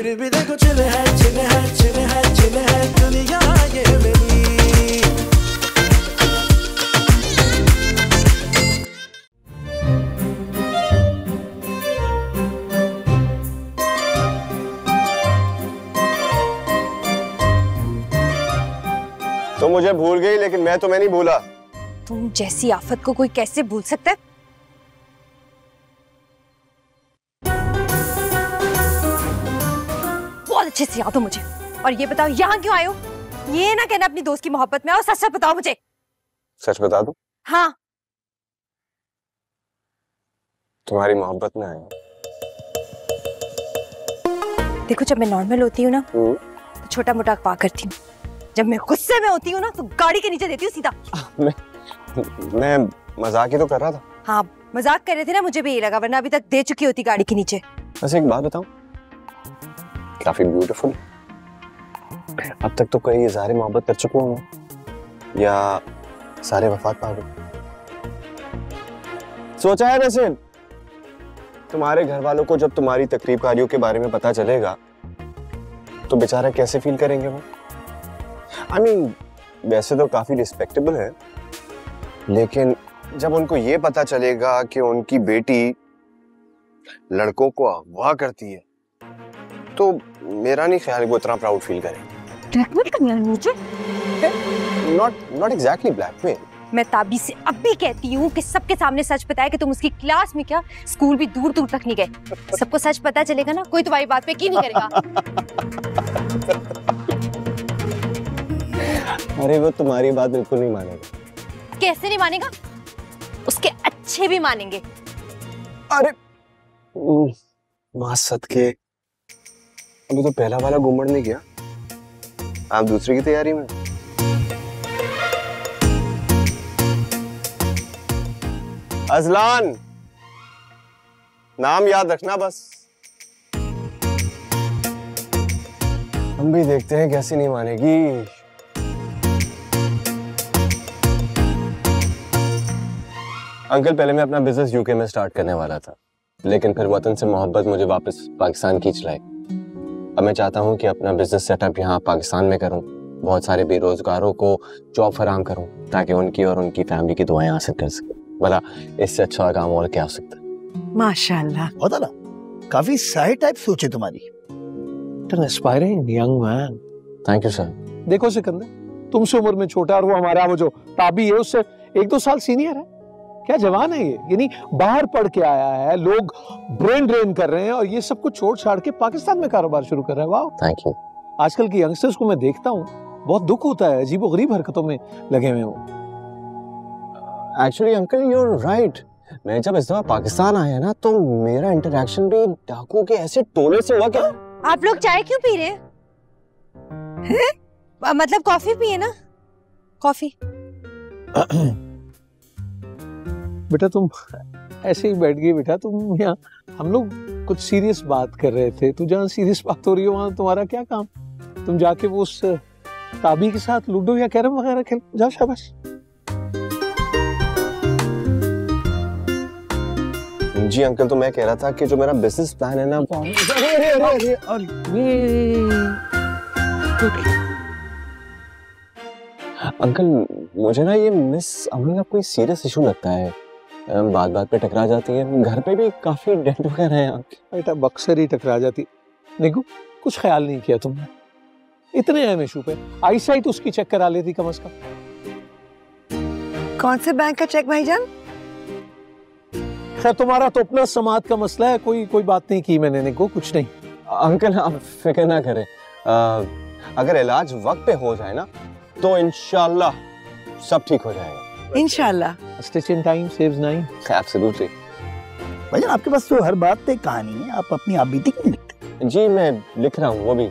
फिर भी देखो चिल है चिल है चिल है चिल है दुनिया ये मेरी। तो मुझे भूल गई, लेकिन मैं तुम्हें नहीं भूला। तुम जैसी आफत को कोई कैसे भूल सकता है? बहुत अच्छे से याद हो मुझे। और ये बताओ यहाँ क्यों आए हो? ये ना कहना अपनी दोस्त की मोहब्बत में। और सच सच बताओ मुझे। सच बता दूं? हाँ। तुम्हारी मोहब्बत में आया। देखो, जब मैं नॉर्मल होती हूँ ना तो छोटा मोटा अखबार करती हूँ। जब मैं गुस्से में होती हूँ ना तो गाड़ी के नीचे देती हूँ सीधा। मैं मजाक ही तो कर रहा था। हाँ, मजाक कर रहे थे ना, मुझे भी ये लगा, वरना अभी तक दे चुकी होती गाड़ी के नीचे। वैसे एक बात बताऊं, काफी ब्यूटीफुल। अब तक तो कई इज़हार मोहब्बत कर चुका हूँ या सारे वफात पा गए। सोचा है वैसे तुम्हारे घर वालों को जब तुम्हारी तकरीबकारियों के बारे में पता चलेगा तो बेचारा कैसे फील करेंगे वो? I mean, वैसे तो काफी रिस्पेक्टेबल है, लेकिन जब उनको ये पता चलेगा कि उनकी बेटी लड़कों को अगवा करती है तो मेरा नहीं ख्याल वो इतना प्राउड फील करेंगे। ब्लैकमेल करना है मुझे? Not exactly blackmail। मैं ताबी से अब भी कहती हूँ कि सबके सामने सच बताया कि तुम उसकी क्लास में क्या, स्कूल भी दूर दूर तक नहीं गए। सबको सच पता चलेगा ना, कोई तुम्हारी बात पे यकीन नहीं करेगा। अरे वो तुम्हारी बात बिल्कुल नहीं मानेगा। कैसे नहीं मानेगा? उसके अच्छे भी मानेंगे। अरे मां सदके, अभी तो पहला वाला घूमड़ नहीं गया, आप दूसरे की तैयारी में। अजलान, नाम याद रखना बस। हम भी देखते हैं कैसे नहीं मानेगी। अंकल, पहले मैं अपना बिजनेस यूके में स्टार्ट करने वाला था, लेकिन फिर वतन से मोहब्बत मुझे वापस पाकिस्तान खींच लाई। अब मैं चाहता हूँ कि अपना बिजनेस सेटअप यहाँ पाकिस्तान में करूँ, बहुत सारे बेरोजगारों को जॉब फराहम करूँ ताकि उनकी और उनकी फैमिली की दुआएं हासिल कर सकें। भला इससे अच्छा काम और क्या हो सकता है? माशाल्लाह, बहुत आला, काफी सही टाइप सोच है तुम्हारी। Inspiring young man. Thank you sir. देखो सिकंदर, तुमसे उम्र में छोटा और वो हमारा वो जो ताबी है उससे 1-2 साल सीनियर है। क्या जवान है ये, यानी बाहर पढ़ के आया है, लोग ब्रेन ड्रेन कर रहे हैं और ये सब कुछ छोड़ छाड़ के पाकिस्तान में कारोबार शुरू कर रहा है। वाह, थैंक यू। आजकल के यंगस्टर्स को मैं देखता हूँ, बहुत दुख होता है, अजीबोगरीब हरकतों में लगे हुए वो। Actually uncle you are right. मैं जब इस दफा पाकिस्तान आया ना तो मेरा इंटरेक्शन भी डाकुओं के ऐसे टोले से हुआ। क्या आप लोग चाय क्यों पी रहे हैं? मतलब कॉफी पिए ना, कॉफी। बेटा तुम ऐसे ही बैठ गई बेटा, तुम यहाँ, हम लोग कुछ सीरियस बात कर रहे थे, तू जहाँ सीरियस बात हो रही हो वहाँ तुम्हारा क्या काम? तुम जाके वो उस ताबी के साथ लूडो या कैरम वगैरह खेल जाओ। शाबाश। जी अंकल, तो मैं कह रहा था कि जो मेरा बिजनेस प्लान है ना, अंकल मुझे ना ये मिस अमन का कोई सीरियस इशू लगता है। बात बात पे टकरा जाती है, घर पे भी काफी डेंट वगैरह है। बेटा बक्सर ही टकरा जाती। देखो, कुछ ख्याल नहीं किया तुमने इतने अहम इशू पे। आईसाइट उसकी चेक करा लेती कम से कम। कौन से बैंक का चेक भाईजान? खैर, तुम्हारा तो अपना समाज का मसला है, कोई बात नहीं की मैंने। निको, कुछ नहीं। अंकल आप फिक्र ना करें, अगर इलाज वक्त पे हो जाए ना तो इंशाल्लाह सब ठीक हो जाएगा। इंशाल्लाह। Stitch in time saves 9। Absolutely. भाईजान आपके पास तो हर बात पे कहानी है, आप अपनी आप बीती क्यों लिखते? जी मैं लिख रहा हूँ। वो भी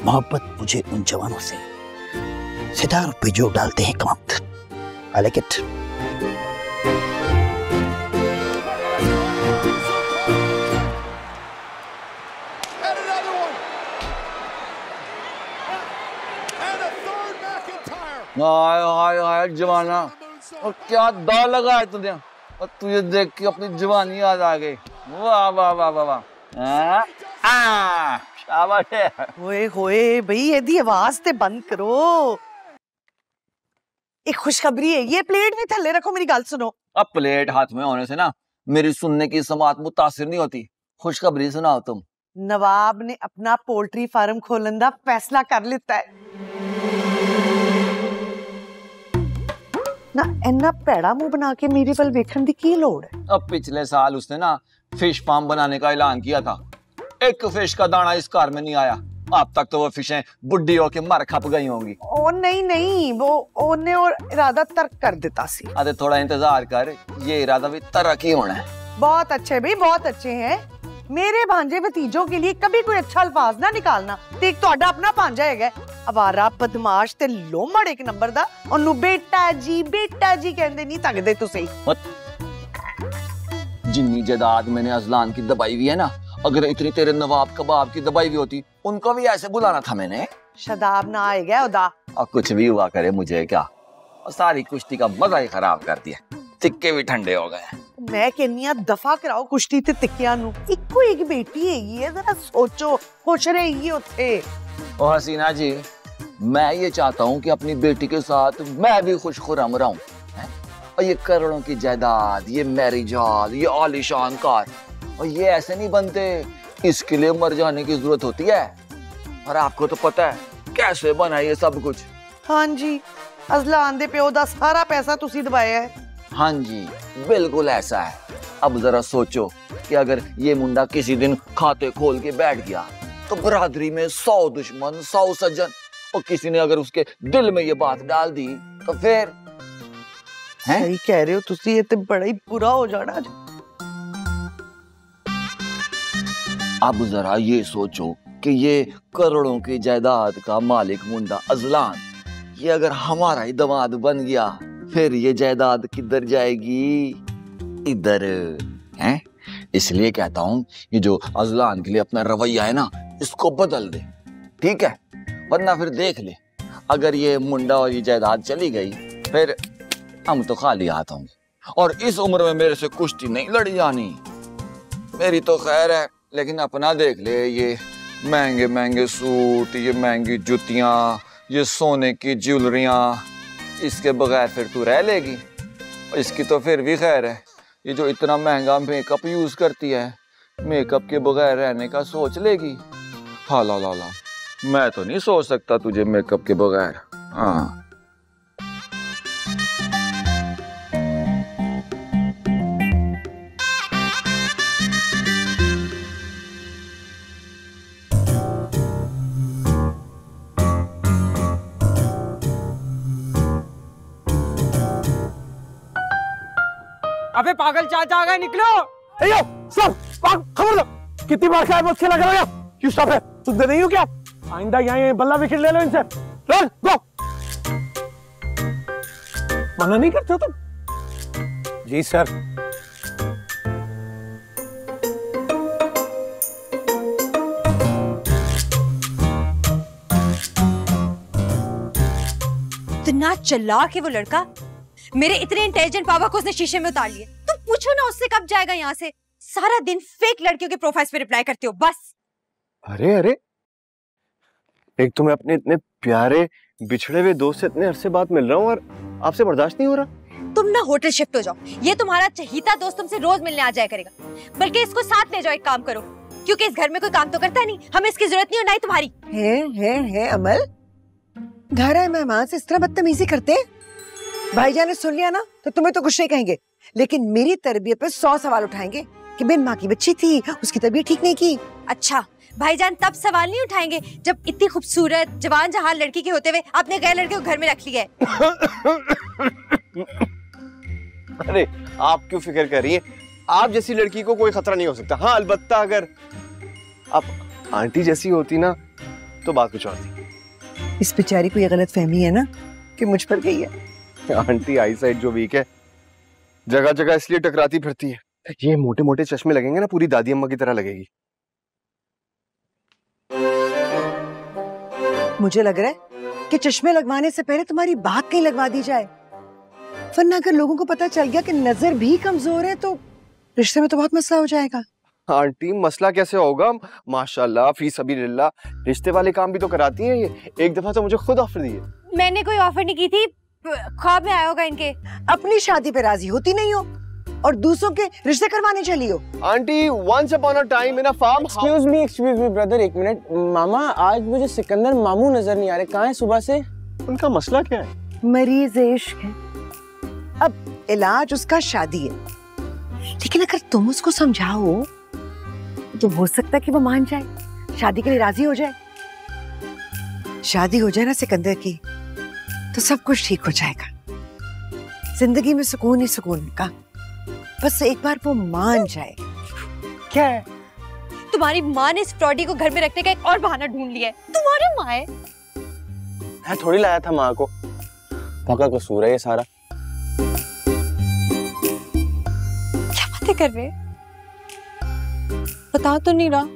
मोहब्बत मुझे उन जवानों से सितारों पे जो डालते हैं कमत। I like it। हाय हाय हाय जवाना, और क्या दौड़ लगा है तुझे, और तुझे देख के अपनी जवानी याद आ गई। वाह वाह वाह वाह वाह। शाबाश है। होए होए भाई एदी आवाज ते बंद करो। एक खुशखबरी है, ये प्लेट भी थल्ले रखो, मेरी गल सुनो। अब प्लेट हाथ में होने से ना मेरी सुनने की समात मुतासिर नहीं होती। खुशखबरी सुनाओ तुम। नवाब ने अपना पोल्ट्री फार्म खोलन दा फैसला कर लिता है ना। इन्ना पैड़ा मुंह बना के मेरे वल वेखण दी की लोड़ है? अब पिछले साल उसने ना फिश फार्म बनाने का ऐलान किया था। एक फिश का दाना इस कार में नहीं आया। अब तक तो वो फिशें बुढ़ी होके मर खप गई होंगी। ओ नहीं नहीं, वो ओने और इरादा तर्क कर देता सी। अरे थोड़ा इंतजार कर, ये इरादा भी तरक ही होना है। बहुत अच्छे भाई, बहुत अच्छे हैं। मेरे भांजे भतीजों के लिए कभी कोई अच्छा अल्फाज ना निकालना। ते एक तोड़ा अपना भांजा है आवारा बदमाश ते लोमड़ एक नंबर दा। ओनू बेटा जी कहंदे नहीं तकदे तुसी। जिन्नी जायदाद मैंने अजलान की दबाई हुई है ना, अगर इतनी तेरे नवाब कबाब की दबाई हुई होती, उनको भी ऐसे बुलाना था मैंने। शदाब ना आएगा उदा। और कुछ भी हुआ करे मुझे क्या, और सारी कुश्ती का मजा ही खराब कर दिया। तिक्के भी ठंडे हो गए। मैं कहनी दफा कराओ कुश्ती ते तिक्किया नु। इक्को एक बेटी है, जरा सोचो, खुश रहेगी उत्थे। और हसीना जी, मैं ये चाहता हूँ कि अपनी बेटी के साथ मैं भी खुश खुरम रहूं। और ये करोड़ों की जायदाद, ये मैरिज हॉल, ये आलीशान कार, और ये ऐसे नहीं बनते। इसके लिए मर जाने की जरूरत होती है। और आपको तो पता है कैसे बना ये सब कुछ। हाँ जी, अजलान दे प्यो दा सारा पैसा तुसी दबाया है। हाँ जी, बिल्कुल ऐसा है। अब जरा सोचो कि अगर ये मुंडा किसी दिन खाते खोल के बैठ गया तो बरादरी में 100 दुश्मन, 100 सज्जन, और किसी ने अगर उसके दिल में ये बात डाल दी तो फिर सही कह रहे हो तुसी, ये तो बड़ा ही बुरा हो जाना। अब जरा ये सोचो कि ये करोड़ों की जायदाद का मालिक मुंडा अजलान, ये अगर हमारा ही दामाद बन गया, फिर ये जायदाद किधर जाएगी? इधर हैं। इसलिए कहता हूँ ये जो अजलान के लिए अपना रवैया है ना, इसको बदल दे, ठीक है? वरना फिर देख ले, अगर ये मुंडा और ये जायदाद चली गई, फिर हम तो खाली हाथ होंगे। और इस उम्र में मेरे से कुश्ती नहीं लड़ी जानी। मेरी तो खैर है, लेकिन अपना देख ले, ये महंगे महंगे सूट, ये महंगी जुतियां, ये सोने की ज्वेलरियां, इसके बगैर फिर तू रह लेगी? और इसकी तो फिर भी खैर है, ये जो इतना महंगा मेकअप यूज करती है, मेकअप के बगैर रहने का सोच लेगी? हाँ ला ला ला, मैं तो नहीं सोच सकता तुझे मेकअप के बगैर। हाँ अबे पागल चाचा आ गए, निकलो। अयो सब खबर दो, कितनी बार क्या मुझसे लग रहा है? क्यों स्टॉप है? सुनते नहीं हो क्या? आइंदा यहाँ बल्ला विकेट ले लो इनसे। रन गो। मना नहीं करते हो तुम? जी सर। इतना चालाक है वो लड़का। मेरे इतने इंटेलिजेंट पापा को उसने शीशे में उतार लिया। तुम पूछो ना उससे कब जाएगा यहाँ से। सारा दिन फेक लड़कियों के प्रोफाइल्स पे रिप्लाई करते हो बस। अरे अरे, एक तो मैं अपने इतने प्यारे बिछड़े हुए दोस्त से इतने अरसे बाद मिल रहा हूँ और आपसे बर्दाश्त नहीं हो रहा। तुम ना होटल शिफ्ट हो जाओ, ये तुम्हारा चहीता दोस्त तुमसे रोज मिलने आ जाया करेगा। बल्कि इसको साथ ले जाओ, एक काम करो, क्योंकि इस घर में कोई काम तो करता नहीं, हमें इसकी जरूरत नहीं, और ना ही तुम्हारी। है अमल, घर आए मेहमान से इस तरह बदतमीजी करते? भाईजान ने सुन लिया ना तो तुम्हें तो कुछ नहीं कहेंगे, लेकिन मेरी तरबियत पे 100 सवाल उठाएंगे कि बिन माँ की बच्ची थी, उसकी तबीयत ठीक नहीं की। अच्छा, भाईजान तब सवाल नहीं उठाएंगे जब इतनी खूबसूरत जवान जहान लड़की के होते हुए आपने गए लड़के को घर में रख लिया है। अरे आप क्यों फिक्र कर रही हैं? आप जैसी लड़की को कोई खतरा नहीं हो सकता। हाँ, अलबत्ता अगर आप आंटी जैसी होती ना तो बात कुछ और थी। इस बेचारी को ये गलत फहमी है ना कि मुझ पर गई है। आंटी आई साइड जो वीक है, जगह जगह इसलिए टकराती फिरती है। ये मोटे मोटे चश्मे लगेंगे ना, पूरी दादी अम्मा की तरह लगेगी। मुझे लग रहा है कि चश्मे लगवाने से पहले तुम्हारी बात कहीं लगवा दी जाए, वरना अगर लोगों को पता चल गया कि नजर भी कमजोर है तो रिश्ते में तो बहुत मसला हो जाएगा। आंटी मसला कैसे होगा? माशाल्लाह फी सबीलिल्लाह, रिश्ते वाले काम भी तो कराती हैं ये। एक दफा तो मुझे खुद ऑफर दिए। मैंने कोई ऑफर नहीं की थी, ख्वाब में आया होगा इनके। अपनी शादी पे राजी होती नहीं हो और दूसरों के रिश्ते करवाने चली हो। Aunty once upon a time in a farm. Excuse me brother, एक मिनट। मामा आज मुझे सिकंदर मामू नजर नहीं आ रहे, कहाँ है सुबह से? उनका मसला क्या है? मरीज इश्क है। अब इलाज उसका शादी है, लेकिन अगर तुम उसको समझाओ तो हो सकता है कि वो मान जाए, शादी के लिए राजी हो जाए। शादी हो जाए ना सिकंदर की तो सब कुछ ठीक हो जाएगा। जिंदगी में सुकून ही सुकून का, बस एक बार वो मान जाए। क्या है? तुम्हारी माँ ने इस फ्रॉडी को घर में रखने का एक और बहाना ढूंढ लिया है। तुम्हारी माँ है? मैं थोड़ी लाया था माँ को, पापा का कसूर है ये सारा। क्या बातें कर रहे? बता तो नहीं रहा।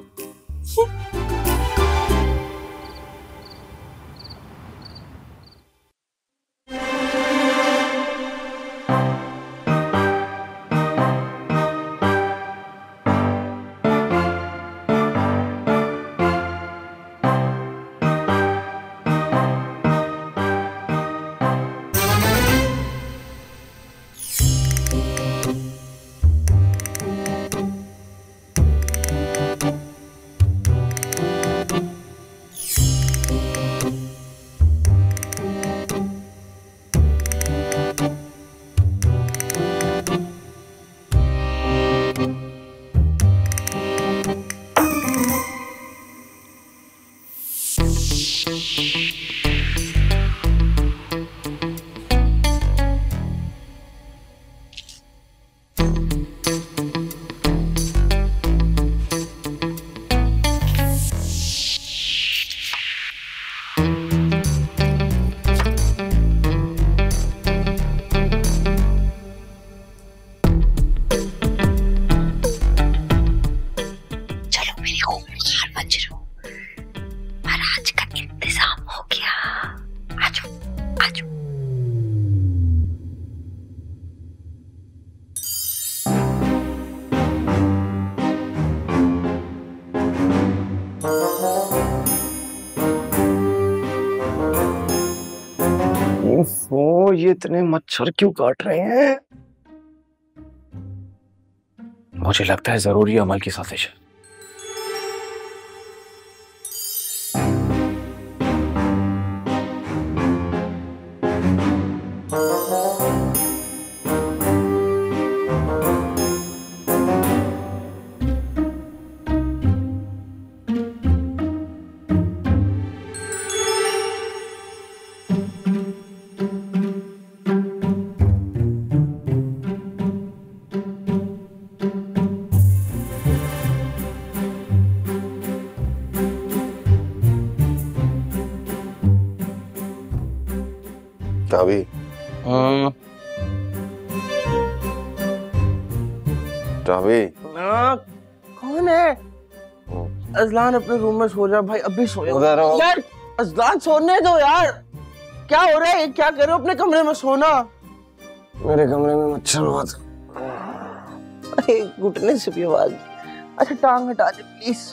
ये इतने मच्छर क्यों काट रहे हैं? मुझे लगता है जरूरी अमल की साजिश है। ताबी ताबी कौन है? अजलान अपने रूम में सो जा भाई, अभी सो जा। यार अजलान सोने दो यार, क्या हो रहा है? क्या कर रहे हो? अपने कमरे में सोना। मेरे कमरे में मच्छर बहुत। अरे घुटने से भी आवाज। अच्छा टांग हटा दे प्लीज।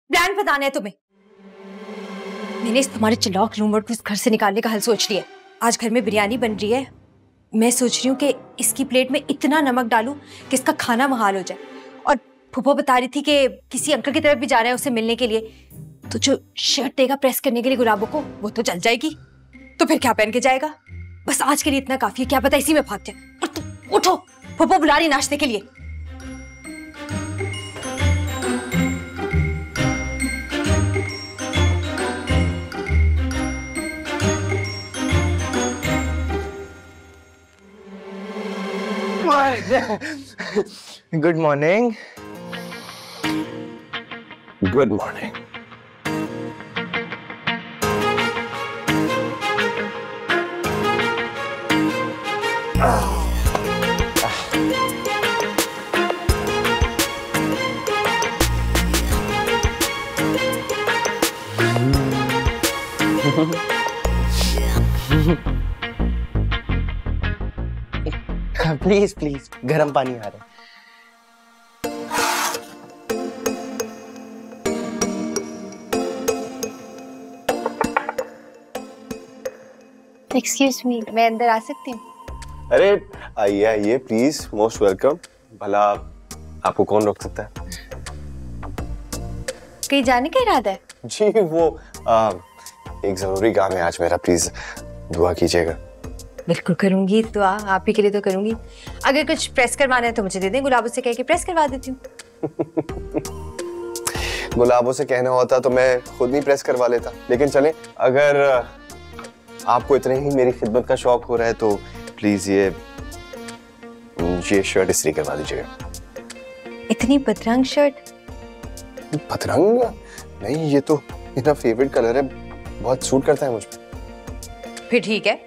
प्लान बताना है तुम्हें। मैंने इस तुम्हारे चलाक रूमर को इस घर से निकालने का हल सोच लिया। आज घर में बिरयानी बन रही है, मैं सोच रही हूँ कि इसकी प्लेट में इतना नमक डालूं कि इसका खाना महाल हो जाए। और फूफो बता रही थी कि किसी अंकल की तरफ भी जा रहा है उससे मिलने के लिए, तो जो शर्ट देगा प्रेस करने के लिए गुलाबों को, वो तो चल जाएगी, तो फिर क्या पहन के जाएगा? बस आज के लिए इतना काफी है, क्या पता इसी में भाग जाए। और तुम उठो, फूफो बुला रही नाश्ते के लिए। Good morning. Good morning. Please please, गर्म पानी आ रहा है। एक्सक्यूज मी, मैं अंदर आ सकती हूँ? अरे आइए आइए प्लीज, मोस्ट वेलकम। भला आपको कौन रोक सकता है? कहीं जाने का इरादा है? जी वो एक जरूरी काम है आज मेरा, प्लीज दुआ कीजिएगा। बिल्कुल करूंगी दुआ, आप ही के लिए तो करूंगी। अगर कुछ प्रेस करवाना है तो मुझे दे दें, गुलाबों से कह के प्रेस करवा देती हूँ। गुलाबों से कहना होता तो मैं खुद ही प्रेस करवा लेता, लेकिन चलें, अगर आपको इतने ही मेरी खिदमत का शौक हो रहा है तो प्लीज ये शर्ट इस्त्री करवा दीजिएगा। इतनी बदरंग शर्ट? बदरंग नहीं, ये तो मेरा फेवरेट कलर है, बहुत सूट करता है मुझ पे। फिर ठीक है,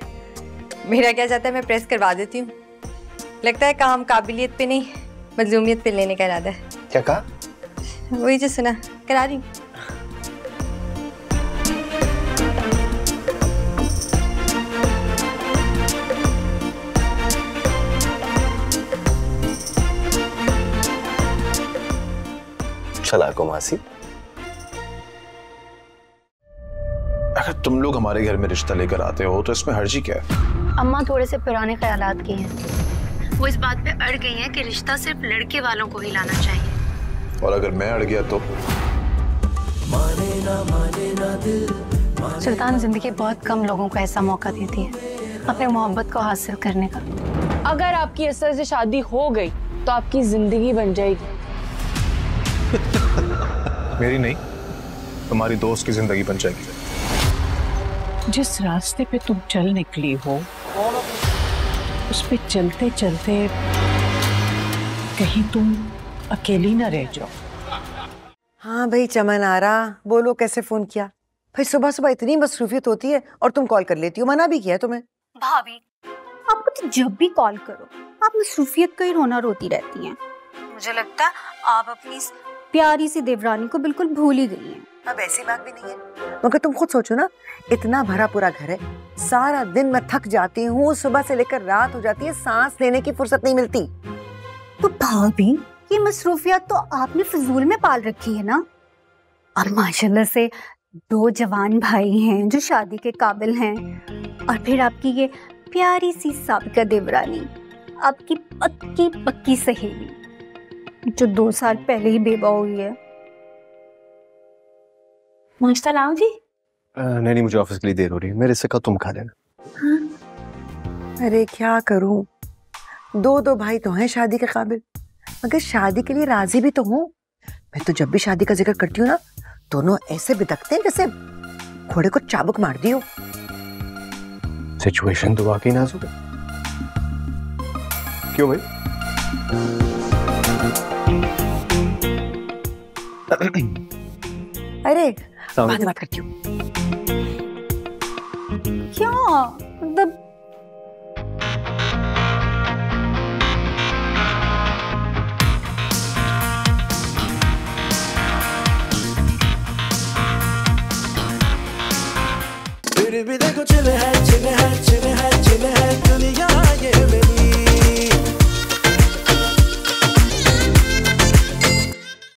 मेरा क्या चाहता है मैं प्रेस करवा देती हूँ। लगता है काम काबिलियत पे नहीं मजलूमियत पे लेने का इरादा है। क्या कहा? वही जो सुना, करा रही हूँ। चलाको मासी। अगर तुम लोग हमारे घर में रिश्ता लेकर आते हो तो इसमें हर्जी क्या है? अम्मा थोड़े से पुराने ख्यालात की हैं। वो इस बात पे अड़ गई हैं कि रिश्ता सिर्फ लड़के वालों को ही लाना चाहिए। और अगर मैं अड़ गया तो? सुल्तान जिंदगी बहुत कम लोगों को ऐसा मौका देती है अपने मोहब्बत को हासिल करने का। अगर आपकी असर से शादी हो गई तो आपकी जिंदगी बन जाएगी। मेरी नहीं, तुम्हारी दोस्त की जिंदगी बन जाएगी। जिस रास्ते पे तुम चल निकली हो उस पे चलते चलते कहीं तुम अकेली ना रह जाओ। हाँ भाई चमन आ रहा, बोलो कैसे फोन किया? भाई सुबह सुबह इतनी मसरूफियत होती है और तुम कॉल कर लेती हो, मना भी किया है तुम्हें। भाभी आपको तो जब भी कॉल करो आप मसरूफियत का ही रोना रोती रहती हैं। मुझे लगता है आप अपनी प्यारी सी देवरानी को बिल्कुल भूल ही गई हैं। अब ऐसी बात भी नहीं है, मगर तुम खुद सोचो ना, इतना भरा पूरा घर है, सारा दिन मैं थक जाती हूँ, सुबह से लेकर रात हो जाती है, सांस लेने की फुर्सत नहीं मिलती। तो भाभी ये मसरूफियत तो आपने फिजूल में पाल रखी है ना। और माशाल्लाह से 2 जवान भाई हैं जो शादी के काबिल हैं, और फिर आपकी ये प्यारी सी साबिका देवरानी, आपकी पक्की पक्की सहेली जो 2 साल पहले ही बेवा हुई है। नाश्ता लाऊं जी? नहीं, मुझे ऑफिस के लिए देर हो रही है, मेरे से कहा तुम खा लेना। हाँ? अरे क्या करूं, 2 भाई तो हैं शादी के काबिल, मगर शादी के लिए राजी भी तो हूँ। मैं तो जब भी शादी का जिक्र करती हूँ ना, दोनों ऐसे बिदकते हैं जैसे घोड़े को चाबुक मार दी हो। सिचुएशन तो वाकई नाजुक है। क्यों भाई? अरे बाद में बात करती हूँ। क्या मतलब? फिर भी देखो चिल है